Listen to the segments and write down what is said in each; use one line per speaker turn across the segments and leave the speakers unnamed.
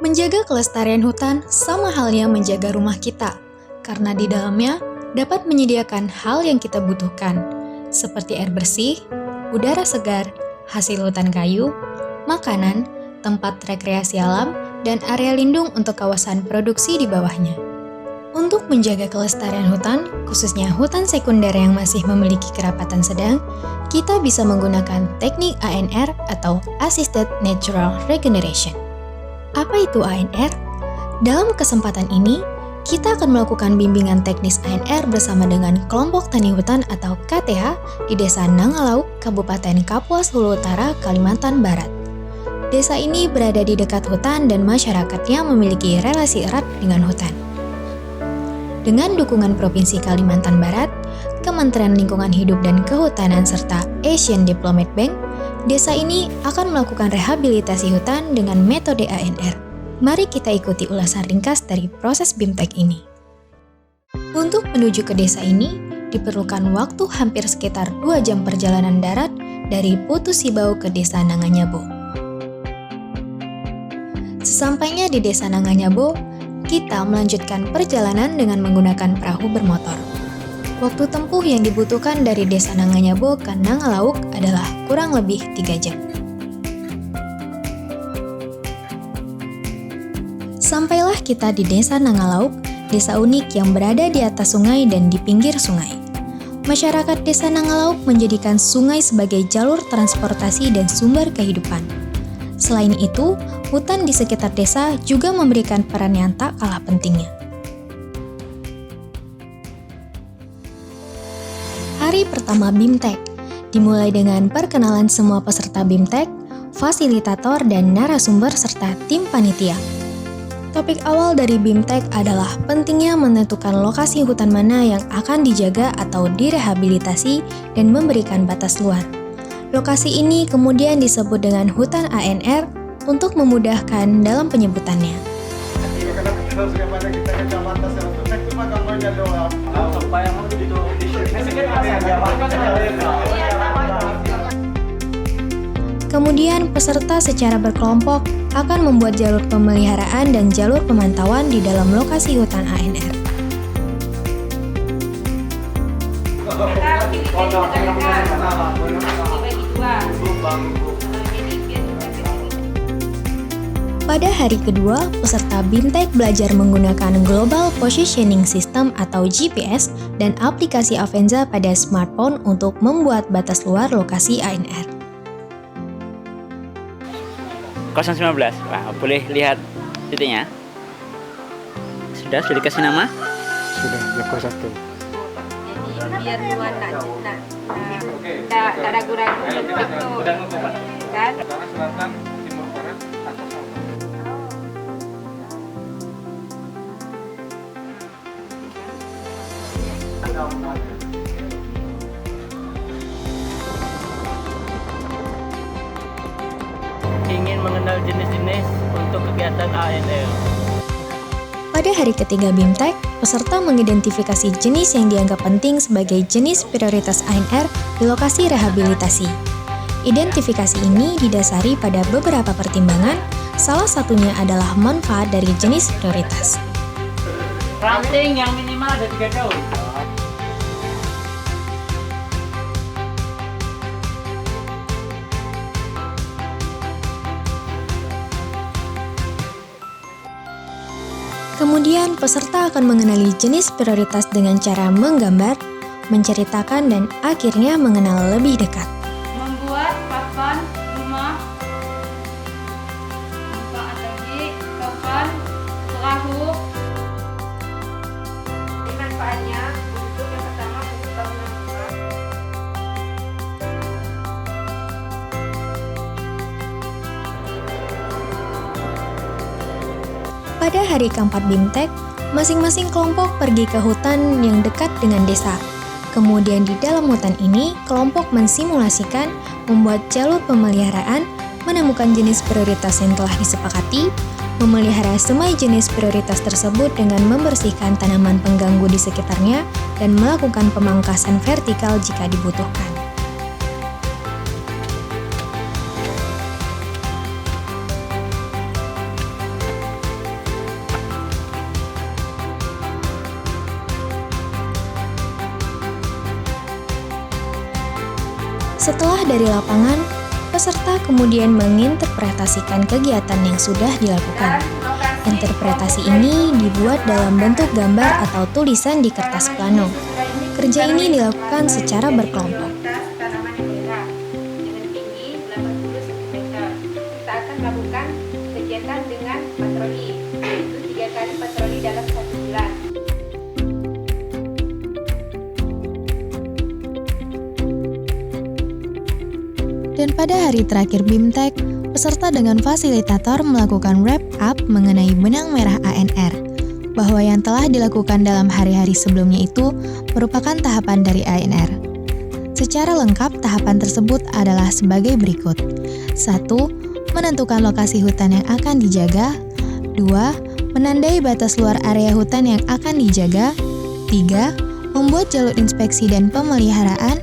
Menjaga kelestarian hutan sama halnya menjaga rumah kita, karena di dalamnya dapat menyediakan hal yang kita butuhkan, seperti air bersih, udara segar, hasil hutan kayu, makanan, tempat rekreasi alam, dan area lindung untuk kawasan produksi di bawahnya. Untuk menjaga kelestarian hutan, khususnya hutan sekunder yang masih memiliki kerapatan sedang, kita bisa menggunakan teknik ANR atau Assisted Natural Regeneration. Apa itu ANR? Dalam kesempatan ini, kita akan melakukan bimbingan teknis ANR bersama dengan kelompok tani hutan atau KTH di Desa Nangalauk, Kabupaten Kapuas Hulu Utara, Kalimantan Barat. Desa ini berada di dekat hutan dan masyarakatnya memiliki relasi erat dengan hutan. Dengan dukungan Provinsi Kalimantan Barat, Kementerian Lingkungan Hidup dan Kehutanan serta Asian Development Bank, desa ini akan melakukan rehabilitasi hutan dengan metode ANR. Mari kita ikuti ulasan ringkas dari proses BIMTEK ini. Untuk menuju ke desa ini, diperlukan waktu hampir sekitar 2 jam perjalanan darat dari Putu Sibau ke Desa Nanganyabo. Sesampainya di Desa Nanganyabo, kita melanjutkan perjalanan dengan menggunakan perahu bermotor. Waktu tempuh yang dibutuhkan dari Desa Nanganyabo ke Nangalauk adalah kurang lebih 3 jam. Sampailah kita di Desa Nangalauk, desa unik yang berada di atas sungai dan di pinggir sungai. Masyarakat Desa Nangalauk menjadikan sungai sebagai jalur transportasi dan sumber kehidupan. Selain itu, hutan di sekitar desa juga memberikan peran yang tak kalah pentingnya. Hari pertama BIMTEK dimulai dengan perkenalan semua peserta BIMTEK, fasilitator, dan narasumber serta tim panitia. Topik awal dari BIMTEK adalah pentingnya menentukan lokasi hutan mana yang akan dijaga atau direhabilitasi dan memberikan batas luar. Lokasi ini kemudian disebut dengan hutan ANR untuk memudahkan dalam penyebutannya. Kemudian peserta secara berkelompok akan membuat jalur pemeliharaan dan jalur pemantauan di dalam lokasi hutan ANR. Pada hari kedua, peserta BIMTEK belajar menggunakan Global Positioning System atau GPS dan aplikasi Avenza pada smartphone untuk membuat batas luar lokasi ANR.
019, wah, boleh lihat titiknya? Sudah dikasih nama?
Sudah, Joko 1.
Jadi biar luar tak ragu-ragu untuk kan?
Selatan, timur barat, atas bawah.
Ingin mengenal jenis-jenis untuk kegiatan ANR.
Pada hari ketiga BIMTEK, peserta mengidentifikasi jenis yang dianggap penting sebagai jenis prioritas ANR di lokasi rehabilitasi. Identifikasi ini didasari pada beberapa pertimbangan, salah satunya adalah manfaat dari jenis prioritas.
Ranting yang minimal ada 3 daun.
Kemudian, peserta akan mengenali jenis prioritas dengan cara menggambar, menceritakan, dan akhirnya mengenal lebih dekat.
Membuat papan rumah, manfaat lagi papan perahu. Ini manfaatnya untuk yang pertama untuk bangunan rumah.
Pada hari keempat BIMTEK, masing-masing kelompok pergi ke hutan yang dekat dengan desa. Kemudian di dalam hutan ini, kelompok mensimulasikan, membuat jalur pemeliharaan, menemukan jenis prioritas yang telah disepakati, memelihara semai jenis prioritas tersebut dengan membersihkan tanaman pengganggu di sekitarnya, dan melakukan pemangkasan vertikal jika dibutuhkan. Setelah dari lapangan, peserta kemudian menginterpretasikan kegiatan yang sudah dilakukan. Interpretasi ini dibuat dalam bentuk gambar atau tulisan di kertas plano. Kerja ini dilakukan secara berkelompok.
Tanaman merah dengan tinggi 80 cm. Kita akan melakukan kegiatan dengan patroli, yaitu 3 kali patroli dalam 1 bulan.
Dan pada hari terakhir BIMTEK, peserta dengan fasilitator melakukan wrap up mengenai benang merah ANR, bahwa yang telah dilakukan dalam hari-hari sebelumnya itu merupakan tahapan dari ANR. Secara lengkap, tahapan tersebut adalah sebagai berikut. 1. Menentukan lokasi hutan yang akan dijaga. 2. Menandai batas luar area hutan yang akan dijaga. 3. Membuat jalur inspeksi dan pemeliharaan.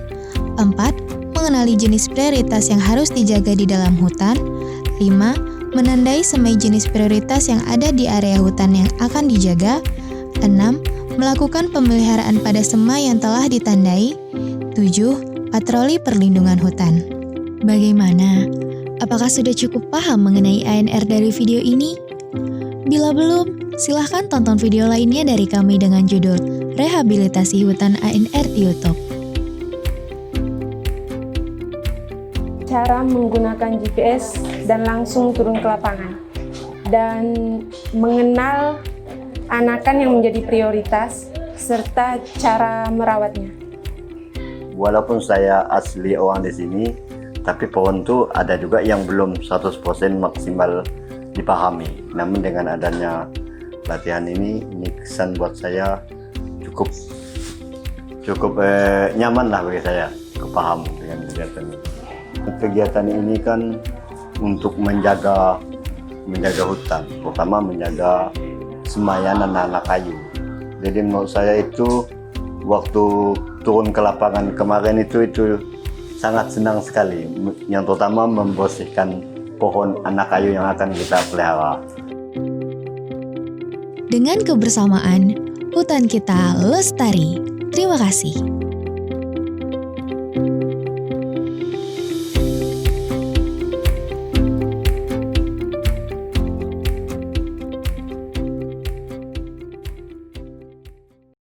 4. Mengenali jenis prioritas yang harus dijaga di dalam hutan. 5. Menandai semai jenis prioritas yang ada di area hutan yang akan dijaga. 6. Melakukan pemeliharaan pada semai yang telah ditandai. 7. Patroli perlindungan hutan. Bagaimana? Apakah sudah cukup paham mengenai ANR dari video ini? Bila belum, silahkan tonton video lainnya dari kami dengan judul Rehabilitasi Hutan ANR di YouTube.
Cara menggunakan GPS dan langsung turun ke lapangan dan mengenal anakan yang menjadi prioritas serta cara merawatnya.
Walaupun saya asli orang di sini, tapi pohon itu ada juga yang belum 100% maksimal dipahami. Namun dengan adanya latihan ini kesan buat saya cukup nyaman lah bagi saya, kepaham dengan kegiatan ini. Kegiatan ini kan untuk menjaga hutan, terutama menjaga semayan anak-anak kayu. Jadi menurut saya itu waktu turun ke lapangan kemarin itu sangat senang sekali, yang terutama membersihkan pohon anak kayu yang akan kita pelihara.
Dengan kebersamaan, hutan kita lestari. Terima kasih.